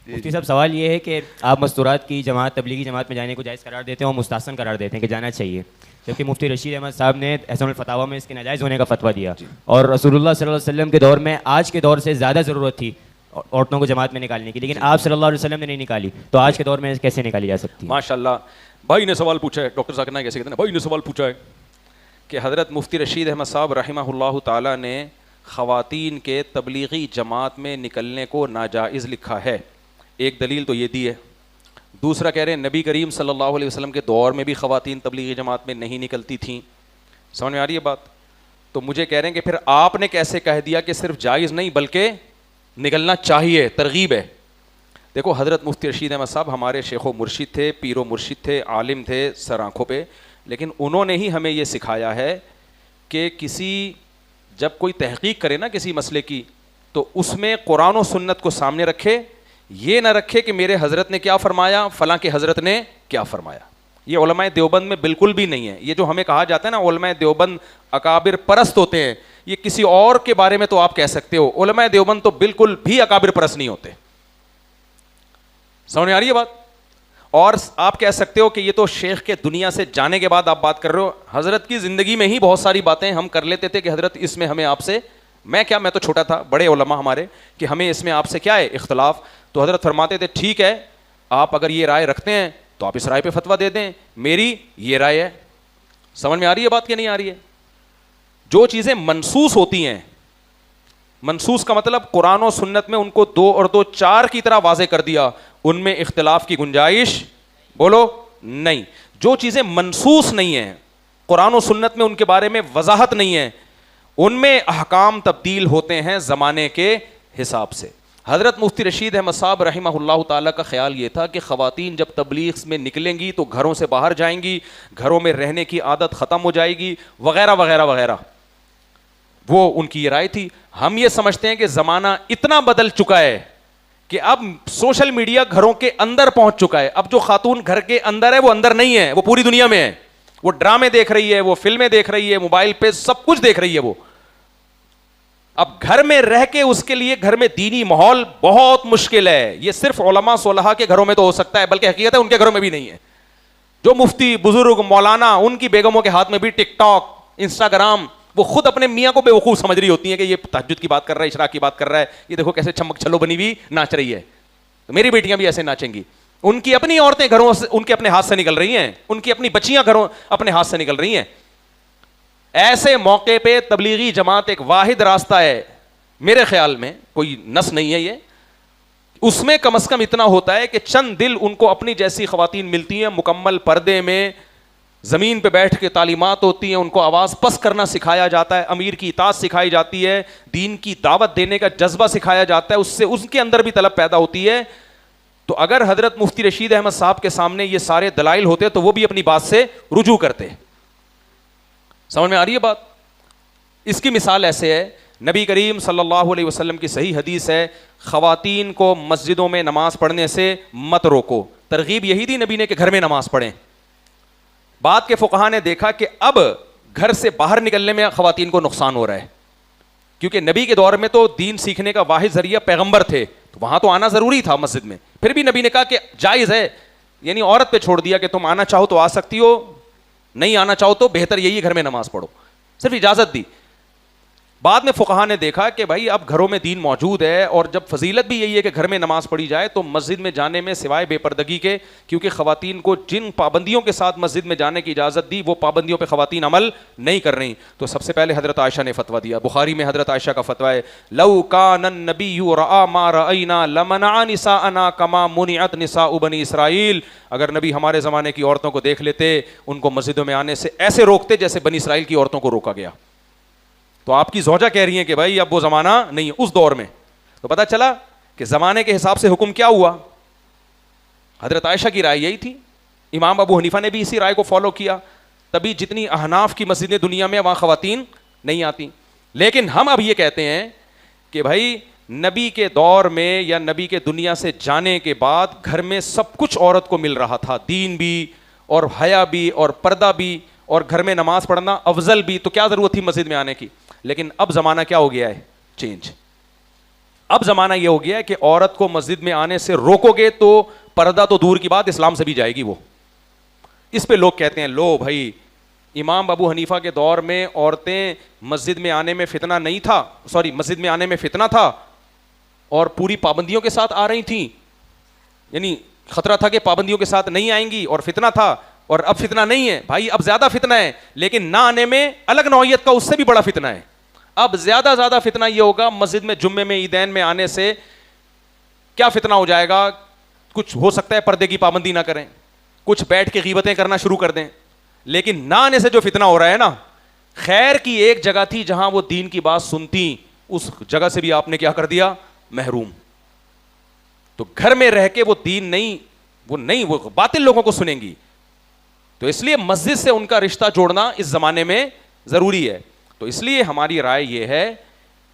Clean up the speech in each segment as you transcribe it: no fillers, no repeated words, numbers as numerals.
مفتی صاحب سوال یہ ہے کہ آپ مستورات کی جماعت تبلیغی جماعت میں جانے کو جائز قرار دیتے ہیں اور مستحسن قرار دیتے ہیں کہ جانا چاہیے، جبکہ مفتی رشید احمد صاحب نے احسن الفتاویٰ میں اس کے ناجائز ہونے کا فتویٰ دیا، اور رسول اللہ صلی اللہ علیہ وسلم کے دور میں آج کے دور سے زیادہ ضرورت تھی عورتوں کو جماعت میں نکالنے کی، لیکن آپ صلی اللہ علیہ وسلم نے نہیں نکالی، تو آج کے دور میں کیسے نکالی جا سکتی ہے؟ ماشاء اللہ بھائی نے سوال پوچھا ہے، ڈاکٹر ذاکر نائک کیسے کہتے ہیں، بھائی نے سوال پوچھا ہے کہ حضرت مفتی رشید احمد صاحب رحمہ اللہ تعالیٰ نے خواتین کے تبلیغی جماعت میں نکلنے کو ناجائز لکھا ہے، ایک دلیل تو یہ دی ہے، دوسرا کہہ رہے ہیں نبی کریم صلی اللہ علیہ وسلم کے دور میں بھی خواتین تبلیغی جماعت میں نہیں نکلتی تھیں، سمجھ میں آ رہی ہے بات؟ تو مجھے کہہ رہے ہیں کہ پھر آپ نے کیسے کہہ دیا کہ صرف جائز نہیں بلکہ نکلنا چاہیے، ترغیب ہے۔ دیکھو حضرت مفتی رشید احمد صاحب ہمارے شیخ و مرشد تھے، پیر و مرشد تھے، عالم تھے سر آنکھوں پہ، لیکن انہوں نے ہی ہمیں یہ سکھایا ہے کہ جب کوئی تحقیق کرے نا کسی مسئلے کی تو اس میں قرآن و سنت کو سامنے رکھے، یہ نہ رکھے کہ میرے حضرت نے کیا فرمایا، فلاں کے حضرت نے کیا فرمایا۔ یہ علماء دیوبند میں بالکل بھی نہیں ہے، یہ جو ہمیں کہا جاتا ہے نا علماء دیوبند اکابر پرست ہوتے ہیں، یہ کسی اور کے بارے میں تو آپ کہہ سکتے ہو، علماء دیوبند تو بالکل بھی اکابر پرست نہیں ہوتے، سمجھ میں آ رہی ہے بات؟ اور آپ کہہ سکتے ہو کہ یہ تو شیخ کے دنیا سے جانے کے بعد آپ بات کر رہے ہو، حضرت کی زندگی میں ہی بہت ساری باتیں ہم کر لیتے تھے کہ حضرت اس میں ہمیں آپ سے، میں تو چھوٹا تھا، بڑے علماء ہمارے، کہ ہمیں اس میں آپ سے کیا ہے اختلاف، تو حضرت فرماتے تھے ٹھیک ہے آپ اگر یہ رائے رکھتے ہیں تو آپ اس رائے پہ فتویٰ دے دیں، میری یہ رائے ہے۔ سمجھ میں آ رہی ہے بات کہ نہیں آ رہی ہے؟ جو چیزیں منسوس ہوتی ہیں، منسوس کا مطلب قرآن و سنت میں ان کو 2 اور 2 4 کی طرح واضح کر دیا، ان میں اختلاف کی گنجائش بولو نہیں۔ جو چیزیں منسوس نہیں ہیں، قرآن و سنت میں ان کے بارے میں وضاحت نہیں ہے، ان میں احکام تبدیل ہوتے ہیں زمانے کے حساب سے۔ حضرت مفتی رشید احمد صاحب رحمہ اللہ تعالیٰ کا خیال یہ تھا کہ خواتین جب تبلیغ میں نکلیں گی تو گھروں سے باہر جائیں گی، گھروں میں رہنے کی عادت ختم ہو جائے گی، وغیرہ وغیرہ وغیرہ، وہ ان کی یہ رائے تھی۔ ہم یہ سمجھتے ہیں کہ زمانہ اتنا بدل چکا ہے کہ اب سوشل میڈیا گھروں کے اندر پہنچ چکا ہے، اب جو خاتون گھر کے اندر ہے وہ اندر نہیں ہے، وہ پوری دنیا میں ہے، وہ ڈرامے دیکھ رہی ہے، وہ فلمیں دیکھ رہی ہے، موبائل پہ سب کچھ دیکھ رہی ہے، وہ اب گھر میں رہ کے اس کے لیے گھر میں دینی ماحول بہت مشکل ہے۔ یہ صرف علماء صلحاء کے گھروں میں تو ہو سکتا ہے، بلکہ حقیقت ہے ان کے گھروں میں بھی نہیں ہے۔ جو مفتی بزرگ مولانا ان کی بیگموں کے ہاتھ میں بھی ٹک ٹاک، انسٹاگرام، وہ خود اپنے میاں کو بیوقوف سمجھ رہی ہوتی ہیں کہ یہ تہجد کی بات کر رہا ہے، اشراق کی بات کر رہا ہے، یہ دیکھو کیسے چمک چھلو بنی ہوئی ناچ رہی ہے، تو میری بیٹیاں بھی ایسے ناچیں گی۔ ان کی اپنی عورتیں گھروں سے ان کے اپنے ہاتھ سے نکل رہی ہیں، ان کی اپنی بچیاں گھروں اپنے ہاتھ سے نکل رہی ہیں۔ ایسے موقع پہ تبلیغی جماعت ایک واحد راستہ ہے، میرے خیال میں کوئی نس نہیں ہے یہ، اس میں کم از کم اتنا ہوتا ہے کہ چند دل ان کو اپنی جیسی خواتین ملتی ہیں، مکمل پردے میں زمین پہ بیٹھ کے تعلیمات ہوتی ہیں، ان کو آواز پست کرنا سکھایا جاتا ہے، امیر کی اطاعت سکھائی جاتی ہے، دین کی دعوت دینے کا جذبہ سکھایا جاتا ہے، اس سے اس کے اندر بھی طلب پیدا ہوتی ہے۔ تو اگر حضرت مفتی رشید احمد صاحب کے سامنے یہ سارے دلائل ہوتے تو وہ بھی اپنی بات سے رجوع کرتے۔ سمجھ میں آ رہی ہے بات؟ اس کی مثال ایسے ہے، نبی کریم صلی اللہ علیہ وسلم کی صحیح حدیث ہے، خواتین کو مسجدوں میں نماز پڑھنے سے مت روکو، ترغیب یہی تھی نبی نے کہ گھر میں نماز پڑھیں۔ بعد کے فقہا نے دیکھا کہ اب گھر سے باہر نکلنے میں خواتین کو نقصان ہو رہا ہے، کیونکہ نبی کے دور میں تو دین سیکھنے کا واحد ذریعہ پیغمبر تھے، تو وہاں تو آنا ضروری تھا مسجد میں، پھر بھی نبی نے کہا کہ جائز ہے، یعنی عورت پہ چھوڑ دیا کہ تم آنا چاہو تو آ سکتی ہو، نہیں آنا چاہو تو بہتر یہی گھر میں نماز پڑھو، صرف اجازت دی۔ بعد میں فقہا نے دیکھا کہ بھائی اب گھروں میں دین موجود ہے، اور جب فضیلت بھی یہی ہے کہ گھر میں نماز پڑھی جائے، تو مسجد میں جانے میں سوائے بے پردگی کے، کیونکہ خواتین کو جن پابندیوں کے ساتھ مسجد میں جانے کی اجازت دی وہ پابندیوں پہ خواتین عمل نہیں کر رہی، تو سب سے پہلے حضرت عائشہ نے فتویٰ دیا۔ بخاری میں حضرت عائشہ کا فتویٰ ہے، لو کان النبی رأى ما رأینا لمنع نساءنا کما منعت نساء بنی اسرائیل، اگر نبی ہمارے زمانے کی عورتوں کو دیکھ لیتے ان کو مسجدوں میں آنے سے ایسے روکتے جیسے بنی اسرائیل کی عورتوں کو روکا گیا۔ تو آپ کی زوجہ کہہ رہی ہیں کہ بھائی اب وہ زمانہ نہیں ہے اس دور میں، تو پتہ چلا کہ زمانے کے حساب سے حکم کیا ہوا۔ حضرت عائشہ کی رائے یہی تھی، امام ابو حنیفہ نے بھی اسی رائے کو فالو کیا، تبھی جتنی احناف کی مسجدیں دنیا میں وہاں خواتین نہیں آتی۔ لیکن ہم اب یہ کہتے ہیں کہ بھائی نبی کے دور میں یا نبی کے دنیا سے جانے کے بعد گھر میں سب کچھ عورت کو مل رہا تھا، دین بھی اور حیا بھی اور پردہ بھی اور گھر میں نماز پڑھنا افضل بھی، تو کیا ضرورت تھی مسجد میں آنے کی؟ لیکن اب زمانہ کیا ہو گیا ہے؟ چینج۔ اب زمانہ یہ ہو گیا ہے کہ عورت کو مسجد میں آنے سے روکو گے تو پردہ تو دور کی بات اسلام سے بھی جائے گی وہ. اس پہ لوگ کہتے ہیں لو بھائی امام ابو حنیفہ کے دور میں عورتیں مسجد میں آنے میں فتنہ نہیں تھا, مسجد میں آنے میں فتنہ تھا اور پوری پابندیوں کے ساتھ آ رہی تھیں, یعنی خطرہ تھا کہ پابندیوں کے ساتھ نہیں آئیں گی اور فتنہ تھا, اور اب فتنہ نہیں ہے. بھائی اب زیادہ فتنہ ہے, لیکن نہ آنے میں الگ نوعیت کا اس سے بھی بڑا فتنہ ہے. اب زیادہ فتنہ یہ ہوگا مسجد میں جمعے میں عیدین میں آنے سے کیا فتنہ ہو جائے گا. کچھ ہو سکتا ہے پردے کی پابندی نہ کریں, کچھ بیٹھ کے غیبتیں کرنا شروع کر دیں, لیکن نہ آنے سے جو فتنہ ہو رہا ہے نا, خیر کی ایک جگہ تھی جہاں وہ دین کی بات سنتی, اس جگہ سے بھی آپ نے کیا کر دیا, محروم. تو گھر میں رہ کے وہ دین نہیں وہ باطل لوگوں کو سنیں گی. تو اس لیے مسجد سے ان کا رشتہ جوڑنا اس زمانے میں ضروری ہے. تو اس لیے ہماری رائے یہ ہے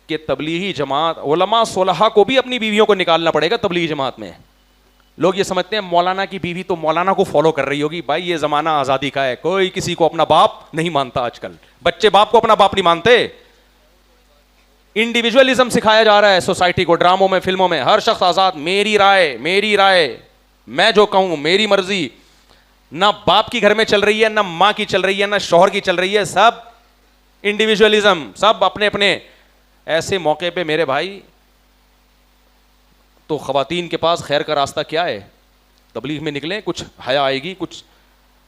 کہ تبلیغی جماعت, علماء صلحاء کو بھی اپنی بیویوں کو نکالنا پڑے گا تبلیغی جماعت میں. لوگ یہ سمجھتے ہیں مولانا کی بیوی تو مولانا کو فالو کر رہی ہوگی. بھائی یہ زمانہ آزادی کا ہے, کوئی کسی کو اپنا باپ نہیں مانتا. آج کل بچے باپ کو اپنا باپ نہیں مانتے. انڈیویجولزم سکھایا جا رہا ہے سوسائٹی کو, ڈراموں میں, فلموں میں. ہر شخص آزاد, میری رائے, میں جو کہوں میری مرضی. نہ باپ کی گھر میں چل رہی ہے, نہ ماں کی چل رہی ہے, نہ شوہر کی چل رہی ہے. سب انڈیویجولزم, سب اپنے اپنے. ایسے موقع پہ میرے بھائی تو خواتین کے پاس خیر کا راستہ کیا ہے؟ تبلیغ میں نکلیں, کچھ حیا آئے گی. کچھ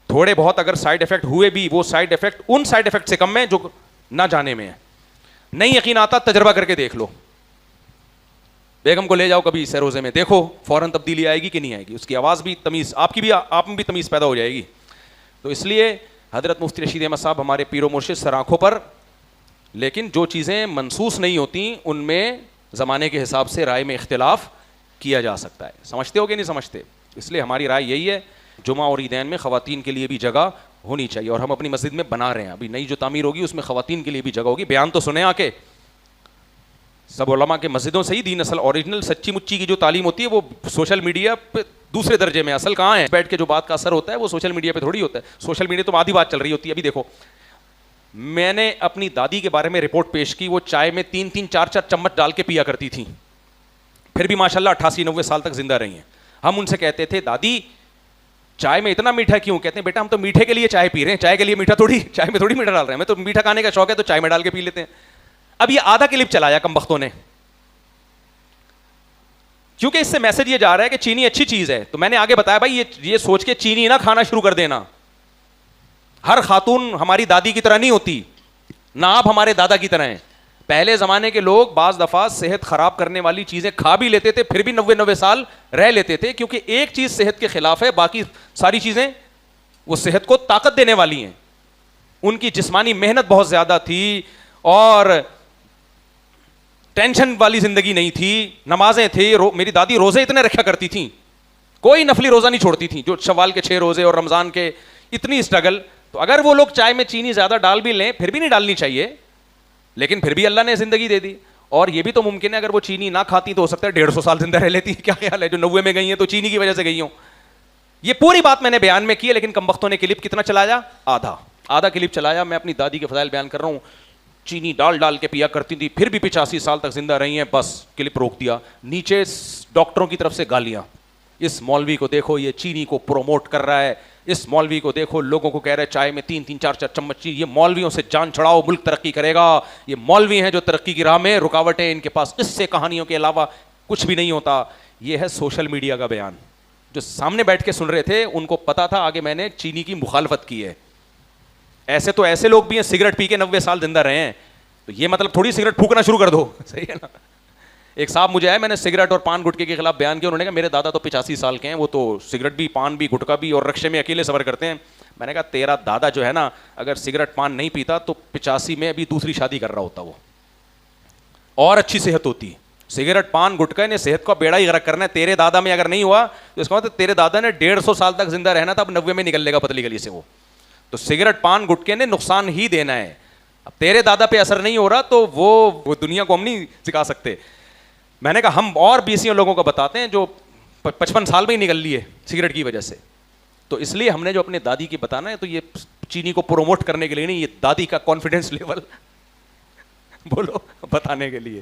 تھوڑے بہت اگر سائیڈ افیکٹ ہوئے بھی, وہ سائیڈ افیکٹ ان سائیڈ افیکٹ سے کم ہے جو نہ جانے میں ہے. نہیں یقین آتا تجربہ کر کے دیکھ لو. بیگم کو لے جاؤ کبھی سروزے میں, دیکھو فوراً تبدیلی آئے گی کہ نہیں آئے گی. اس کی آواز بھی تمیز, آپ میں بھی تمیز پیدا ہو جائے گی. تو اس لیے حضرت مفتی رشید احمد صاحب ہمارے پیر و مرشد سر آنکھوں پر, لیکن جو چیزیں منسوس نہیں ہوتی ان میں زمانے کے حساب سے رائے میں اختلاف کیا جا سکتا ہے. سمجھتے ہو کہ نہیں سمجھتے؟ اس لیے ہماری رائے یہی ہے جمعہ اور عیدین میں خواتین کے لیے بھی جگہ ہونی چاہیے, اور ہم اپنی مسجد میں بنا رہے ہیں. ابھی نئی جو تعمیر ہوگی اس میں خواتین کے لیے بھی جگہ ہوگی. بیان تو سنیں آ کے سب علماء کے مسجدوں سے ہی دین اصل اوریجنل سچی مچی کی جو تعلیم ہوتی ہے وہ سوشل میڈیا پہ دوسرے درجے میں. اصل کہاں ہے؟ بیٹھ کے جو بات کا اثر ہوتا ہے وہ سوشل میڈیا پہ تھوڑی ہوتا ہے. سوشل میڈیا تو آدھی بات چل رہی ہوتی ہے. ابھی دیکھو میں نے اپنی دادی کے بارے میں رپورٹ پیش کی, وہ چائے میں 3 4 چمچ ڈال کے پیا کرتی تھیں, پھر بھی ماشاء اللہ 88 90 سال تک زندہ رہی ہیں. ہم ان سے کہتے تھے دادی چائے میں اتنا میٹھا کیوں؟ کہتے ہیں بیٹا ہم تو میٹھے کے لیے چائے پی رہے ہیں, چائے کے لیے میٹھا تھوڑی, چائے میں تھوڑی میٹھا ڈال رہے ہیں. میں تو میٹھا کھانے کا شوق ہے تو چائے میں ڈال کے پی لیتے ہیں. اب یہ آدھا کلپ چلایا کم بختوں نے, کیونکہ اس سے میسج یہ جا رہا ہے کہ چینی اچھی چیز ہے. تو میں نے آگے بتایا بھائی یہ سوچ کے چینی نہ کھانا شروع کر دینا. ہر خاتون ہماری دادی کی طرح نہیں ہوتی, نہ آپ ہمارے دادا کی طرح ہیں. پہلے زمانے کے لوگ بعض دفعہ صحت خراب کرنے والی چیزیں کھا بھی لیتے تھے, پھر بھی 90 سال رہ لیتے تھے, کیونکہ ایک چیز صحت کے خلاف ہے, باقی ساری چیزیں وہ صحت کو طاقت دینے والی ہیں. ان کی جسمانی محنت بہت زیادہ تھی اور ٹینشن والی زندگی نہیں تھی, نمازیں تھیں. میری دادی روزے اتنے رکھا کرتی تھیں, کوئی نفلی روزہ نہیں چھوڑتی تھیں, جو شوال کے 6 روزے اور رمضان کے. اتنی اسٹرگل. تو اگر وہ لوگ چائے میں چینی زیادہ ڈال بھی لیں, پھر بھی نہیں ڈالنی چاہیے, لیکن پھر بھی اللہ نے زندگی دے دی. اور یہ بھی تو ممکن ہے اگر وہ چینی نہ کھاتی تو ہو سکتا ہے 150 سال زندہ رہ لیتی. کیا خیال ہے؟ جو 90 میں گئی ہیں تو چینی کی وجہ سے گئی ہوں. یہ پوری بات میں نے بیان میں کی ہے, لیکن کم بختوں نے کلپ کتنا چلایا؟ آدھا کلپ چلایا. میں اپنی دادی کے فضائل بیان کر رہا ہوں, چینی ڈال کے پیا کرتی تھی, پھر بھی 85 سال تک زندہ رہی ہیں. بس کلپ روک دیا. نیچے ڈاکٹروں کی طرف سے گالیاں, اس مولوی کو دیکھو یہ چینی کو پروموٹ کر رہا ہے, اس مولوی کو دیکھو لوگوں کو کہہ رہا ہے چائے میں 3 4 چمچ چینی. یہ مولویوں سے جان چھڑاؤ, ملک ترقی کرے گا. یہ مولوی ہیں جو ترقی کی راہ میں رکاوٹیں, ان کے پاس اس سے کہانیوں کے علاوہ کچھ بھی نہیں ہوتا. یہ ہے سوشل میڈیا کا بیان. جو سامنے بیٹھ کے سن رہے تھے ان کو پتا تھا آگے میں نے چینی کی مخالفت کی ہے. ایسے تو ایسے لوگ بھی ہیں سگریٹ پی کے 90 سال زندہ رہے ہیں, تو یہ مطلب تھوڑی سگریٹ پھونکنا شروع کر دو. صحیح ہے نا. ایک صاحب مجھے آئے, میں نے سگریٹ اور پان گٹکے کے خلاف بیان کیا. انہوں نے کہا میرے دادا تو 85 سال کے ہیں, وہ تو سگریٹ بھی پان بھی گٹکا بھی اور رکشے میں اکیلے سفر کرتے ہیں. میں نے کہا تیرا دادا جو ہے نا اگر سگریٹ پان نہیں پیتا تو 85 میں ابھی دوسری شادی کر رہا ہوتا, وہ اور اچھی صحت ہوتی. سگریٹ پان گٹکا نے صحت کا بیڑا ہی غرق کرنا ہے. تیرے دادا میں اگر نہیں ہوا تو اس کا مطلب تیرے دادا نے 150 سال تک زندہ رہنا تھا, اب 90 میں نکل لے گا پتلی گلی سے. وہ تو سگریٹ پان گٹکے نے نقصان ہی دینا ہے. اب تیرے دادا پہ اثر نہیں ہو رہا تو وہ دنیا کو ہم نہیں سکھا سکتے. میں نے کہا ہم اور 20 لوگوں کو بتاتے ہیں جو 55 سال میں ہی نکل لیے سگریٹ کی وجہ سے. تو اس لیے ہم نے جو اپنے دادی کی بتانا ہے, تو یہ چینی کو پروموٹ کرنے کے لیے نہیں, یہ دادی کا کانفیڈنس لیول بولو بتانے کے لیے.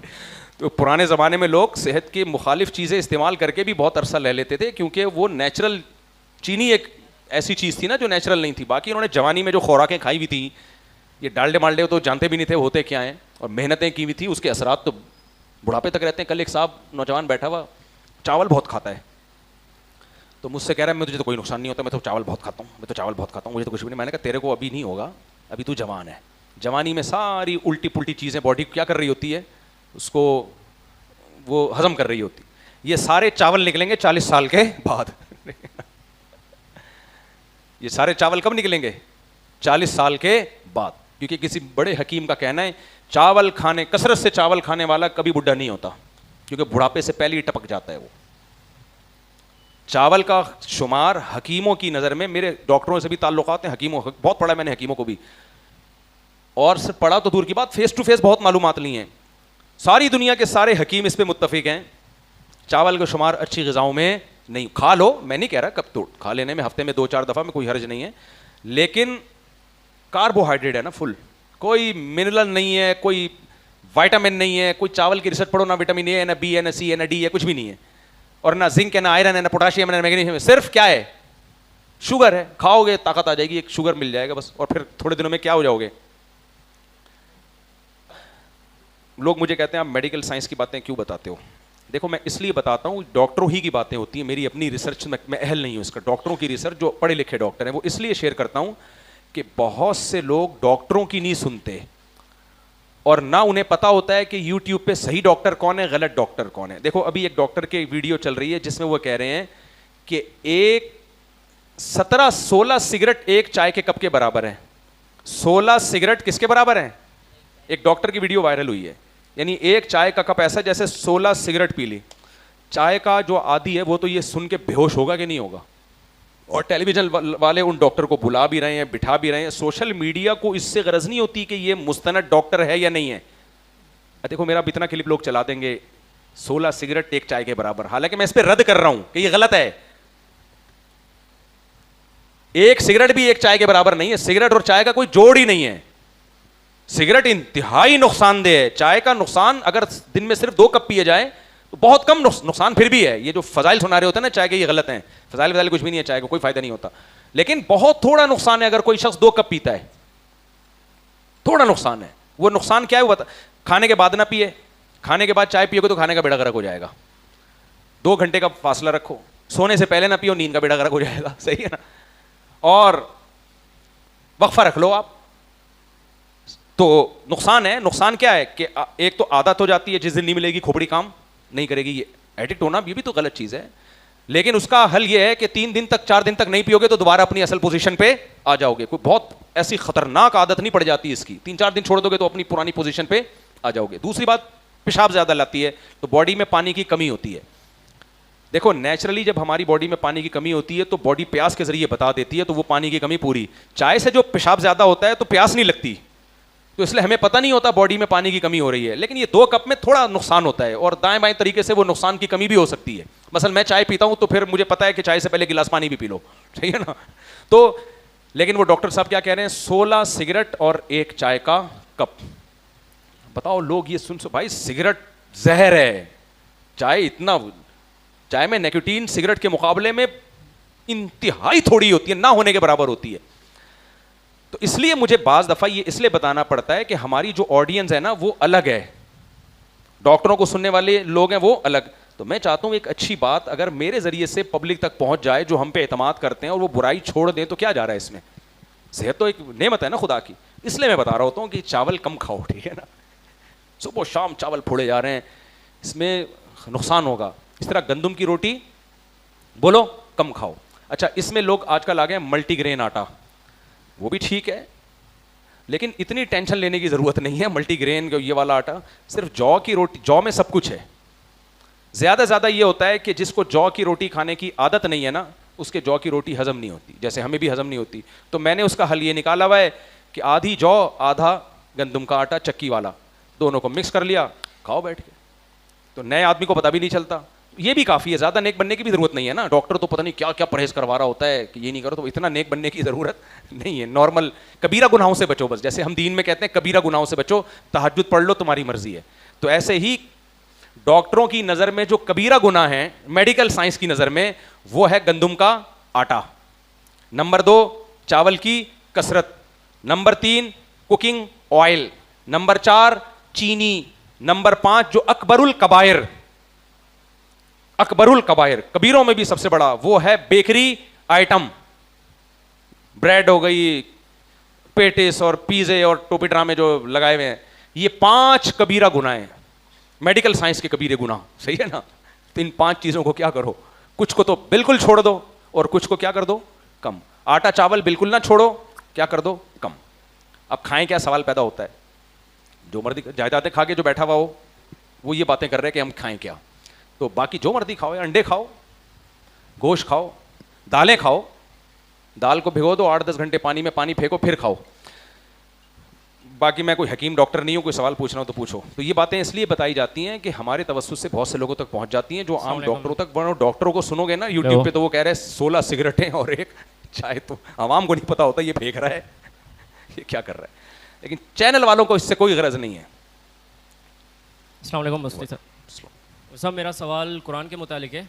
تو پرانے زمانے میں لوگ صحت کی مخالف چیزیں استعمال کر کے بھی بہت عرصہ لے لیتے تھے, کیونکہ وہ نیچرل چینی ایک ایسی چیز تھی نا جو نیچرل نہیں تھی. باقی انہوں نے جوانی میں جو خوراکیں کھائی ہوئی تھیں, یہ ڈالڈے مالڈے تو جانتے بھی نہیں تھے ہوتے کیا ہیں, اور محنتیں کی ہوئی تھی, اس کے اثرات تو بڑھاپے تک رہتے ہیں. کل ایک صاحب نوجوان بیٹھا ہوا چاول بہت کھاتا ہے, تو مجھ سے کہہ رہا ہے مجھے تو کوئی نقصان نہیں ہوتا, میں تو چاول بہت کھاتا ہوں, میں تو چاول بہت کھاتا ہوں, مجھے تو کچھ بھی نہیں. میں نے کہا تیرے کو ابھی نہیں ہوگا, ابھی تو جوان ہے. جوانی میں ساری الٹی پلٹی چیزیں باڈی کیا کر رہی ہوتی ہے, اس کو وہ ہضم کر رہی ہوتی. یہ سارے چاول نکلیں گے 40 سال کے بعد. یہ سارے چاول کب نکلیں گے؟ 40 سال کے بعد. کیونکہ کسی بڑے حکیم کا کہنا ہے چاول کھانے, کثرت سے چاول کھانے والا کبھی بڈھا نہیں ہوتا, کیونکہ بڑھاپے سے پہلے ہی ٹپک جاتا ہے وہ. چاول کا شمار حکیموں کی نظر میں, میرے ڈاکٹروں سے بھی تعلقات ہیں, حکیموں بہت پڑھا میں نے حکیموں کو بھی, اور صرف پڑھا تو دور کی بات, فیس ٹو فیس بہت معلومات لی ہیں. ساری دنیا کے سارے حکیم اس پہ متفق ہیں چاول کا شمار اچھی غذاؤں میں نہیں. کھا لو, میں نہیں کہہ رہا کب تو کھا لینے میں, ہفتے میں 2-4 دفعہ میں کوئی حرج نہیں ہے, لیکن کاربوہائیڈریٹ ہے نا فل, کوئی منرل نہیں ہے, کوئی وائٹامن نہیں ہے, کوئی چاول کی ریسرچ پڑھو نہ وٹامن اے ہے نہ بی ہے نہ سی ہے نہ ڈی ہے, کچھ بھی نہیں ہے, اور نہ زنک ہے نہ آئرن ہے نہ پوٹاشیم ہے نہ میگنیشیم ہے. صرف کیا ہے؟ شوگر ہے. کھاؤ گے طاقت آ جائے گی, ایک شوگر مل جائے گا بس, اور پھر تھوڑے دنوں میں کیا ہو جاؤ گے. لوگ مجھے کہتے ہیں آپ میڈیکل سائنس کی باتیں کیوں بتاتے ہو؟ دیکھو میں اس لیے بتاتا ہوں, ڈاکٹروں ہی کی باتیں ہوتی ہیں, میری اپنی ریسرچ میں اہل نہیں ہوں اس کا. ڈاکٹروں کی ریسرچ جو پڑھے لکھے ڈاکٹر ہیں وہ اس لیے شیئر کرتا ہوں کہ بہت سے لوگ ڈاکٹروں کی نہیں سنتے, اور نہ انہیں پتا ہوتا ہے کہ یوٹیوب پہ صحیح ڈاکٹر کون ہے, غلط ڈاکٹر کون ہے. دیکھو ابھی ایک ڈاکٹر کی ویڈیو چل رہی ہے جس میں وہ کہہ رہے ہیں کہ 16 سگریٹ ایک چائے کے کپ کے برابر ہیں. 16 سگریٹ کس کے برابر ہیں؟ ایک ڈاکٹر کی ویڈیو وائرل ہوئی ہے, یعنی ایک چائے کا کپ ایسا جیسے 16 سگریٹ پی لی. چائے کا جو عادی ہے وہ تو یہ سن کے بے ہوش ہوگا کہ نہیں ہوگا, اور ٹیلی ویژن والے ان ڈاکٹر کو بلا بھی رہے ہیں, بٹھا بھی رہے ہیں. سوشل میڈیا کو اس سے غرض نہیں ہوتی کہ یہ مستند ڈاکٹر ہے یا نہیں ہے. دیکھو میرا اتنا کلپ لوگ چلا دیں گے 16 سگریٹ ایک چائے کے برابر, حالانکہ میں اس پہ رد کر رہا ہوں کہ یہ غلط ہے. ایک سگریٹ بھی ایک چائے کے برابر نہیں ہے, سگریٹ اور چائے کا کوئی جوڑ ہی نہیں ہے. سگریٹ انتہائی نقصان دہ ہے. چائے کا نقصان اگر دن میں صرف 2 کپ پیے جائے تو بہت کم نقصان پھر بھی ہے. یہ جو فضائل سنا رہے ہوتے ہیں نا چائے کے, یہ غلط ہیں. فضائل کچھ بھی نہیں ہے, چائے کو کوئی فائدہ نہیں ہوتا, لیکن بہت تھوڑا نقصان ہے اگر کوئی شخص 2 کپ پیتا ہے, تھوڑا نقصان ہے. وہ نقصان کیا ہے وہ بتا. کھانے کے بعد نہ پیے, کھانے کے بعد چائے پیو گے تو کھانے کا بیڑا غرق ہو جائے گا. 2 گھنٹے کا فاصلہ رکھو, سونے سے پہلے نہ پیو, نیند کا بیڑا غرق ہو جائے گا. صحیح ہے نا. اور وقفہ رکھ لو آپ. تو نقصان ہے. نقصان کیا ہے کہ ایک تو عادت ہو جاتی ہے, جس دن نہیں ملے گی کھوپڑی کام نہیں کرے گی. یہ ایڈکٹ ہونا یہ بھی تو غلط چیز ہے, لیکن اس کا حل یہ ہے کہ 3 دن تک 4 دن تک نہیں پیو گے تو دوبارہ اپنی اصل پوزیشن پہ آ جاؤ گے. کوئی بہت ایسی خطرناک عادت نہیں پڑ جاتی اس کی, 3-4 دن چھوڑ دو گے تو اپنی پرانی پوزیشن پہ آ جاؤ گے. دوسری بات, پیشاب زیادہ لاتی ہے تو باڈی میں پانی کی کمی ہوتی ہے. دیکھو نیچرلی جب ہماری باڈی میں پانی کی کمی ہوتی ہے تو باڈی پیاس کے ذریعے بتا دیتی ہے, تو وہ پانی کی کمی پوری. چائے سے جو پیشاب زیادہ ہوتا ہے تو پیاس نہیں لگتی, تو اس لیے ہمیں پتہ نہیں ہوتا باڈی میں پانی کی کمی ہو رہی ہے. لیکن یہ 2 کپ میں تھوڑا نقصان ہوتا ہے, اور دائیں بائیں طریقے سے وہ نقصان کی کمی بھی ہو سکتی ہے. مثلا میں چائے پیتا ہوں تو پھر مجھے پتا ہے کہ چائے سے پہلے گلاس پانی بھی پی لو, ٹھیک ہے نا. تو لیکن وہ ڈاکٹر صاحب کیا کہہ رہے ہیں, 16 سگریٹ اور ایک چائے کا کپ. بتاؤ لوگ یہ سن بھائی سگریٹ زہر ہے, چائے میں نیکوٹین سگریٹ کے مقابلے میں انتہائی تھوڑی ہوتی ہے, نہ ہونے کے برابر ہوتی ہے. تو اس لیے مجھے بعض دفعہ یہ اس لیے بتانا پڑتا ہے کہ ہماری جو آڈینس ہے نا وہ الگ ہے, ڈاکٹروں کو سننے والے لوگ ہیں وہ الگ. تو میں چاہتا ہوں ایک اچھی بات اگر میرے ذریعے سے پبلک تک پہنچ جائے, جو ہم پہ اعتماد کرتے ہیں, اور وہ برائی چھوڑ دیں, تو کیا جا رہا ہے اس میں. صحت تو ایک نعمت ہے نا خدا کی, اس لیے میں بتا رہا ہوتا ہوں کہ چاول کم کھاؤ, ٹھیک ہے نا. صبح و شام چاول پھوڑے جا رہے ہیں, اس میں نقصان ہوگا. اس طرح گندم کی روٹی بولو کم کھاؤ. اچھا اس میں لوگ آج کل آ گئے ملٹی گرین آٹا, وہ بھی ٹھیک ہے, لیکن اتنی ٹینشن لینے کی ضرورت نہیں ہے. ملٹی گرین یہ والا آٹا, صرف جو کی روٹی, جو میں سب کچھ ہے. زیادہ زیادہ یہ ہوتا ہے کہ جس کو جو کی روٹی کھانے کی عادت نہیں ہے نا, اس کے جو کی روٹی ہضم نہیں ہوتی, جیسے ہمیں بھی ہضم نہیں ہوتی. تو میں نے اس کا حل یہ نکالا ہوا ہے کہ آدھی جو آدھا گندم کا آٹا چکی والا, دونوں کو مکس کر لیا, کھاؤ بیٹھ کے. تو نئے آدمی کو پتہ بھی نہیں چلتا, یہ بھی کافی ہے, زیادہ نیک بننے کی بھی ضرورت نہیں ہے نا. ڈاکٹر تو پتہ نہیں کیا کیا پرہیز کروا رہا ہوتا ہے کہ یہ نہیں کرو, تو اتنا نیک بننے کی ضرورت نہیں ہے. نارمل کبیرہ گناہوں سے بچو بس, جیسے ہم دین میں کہتے ہیں کبیرہ گناہوں سے بچو, تہجد پڑھ لو تمہاری مرضی ہے. تو ایسے ہی ڈاکٹروں کی نظر میں جو کبیرہ گناہ ہیں میڈیکل سائنس کی نظر میں وہ ہے گندم کا آٹا. نمبر 2 چاول کی کثرت. Number 3 cooking oil. نمبر 4 چینی. نمبر 5 جو اکبر الکبائر, اکبر الکبائر کبیروں میں بھی سب سے بڑا, وہ ہے بیکری آئٹم. بریڈ ہو گئی, پیٹس اور پیزے اور ٹوپی ڈرامے جو لگائے ہوئے ہیں, یہ 5 کبیرہ گناہ ہیں میڈیکل سائنس کے کبیرے گناہ. صحیح ہے نا. تو ان 5 چیزوں کو کیا کرو, کچھ کو تو بالکل چھوڑ دو اور کچھ کو کیا کر دو کم. آٹا چاول بالکل نہ چھوڑو, کیا کر دو کم. اب کھائیں کیا سوال پیدا ہوتا ہے, جو مرضی جائیدادیں کھا کے جو بیٹھا ہوا ہو وہ یہ باتیں کر رہے ہیں کہ ہم کھائیں کیا. تو باقی جو مرضی کھاؤ, انڈے کھاؤ, گوشت کھاؤ, دالیں کھاؤ. دال کو بھگو دو 8-10 گھنٹے پانی میں, پانی پھینکو پھر کھاؤ. باقی میں کوئی حکیم ڈاکٹر نہیں ہوں, کوئی سوال پوچھنا ہو تو پوچھو. تو یہ باتیں اس لیے بتائی جاتی ہیں کہ ہمارے توسط سے بہت سے لوگوں تک پہنچ جاتی ہیں جو عام ڈاکٹروں تک. ڈاکٹروں کو سنو گے نا یوٹیوب پہ تو وہ کہہ رہے ہیں 16 سگریٹیں اور ایک چائے, تو عوام کو نہیں پتا ہوتا یہ پھینک رہا ہے یہ کیا کر رہا ہے. لیکن چینل والوں کو اس سے کوئی غرض نہیں ہے. السلام علیکم مفتی صاحب. صاحب میرا سوال قرآن کے متعلق ہے.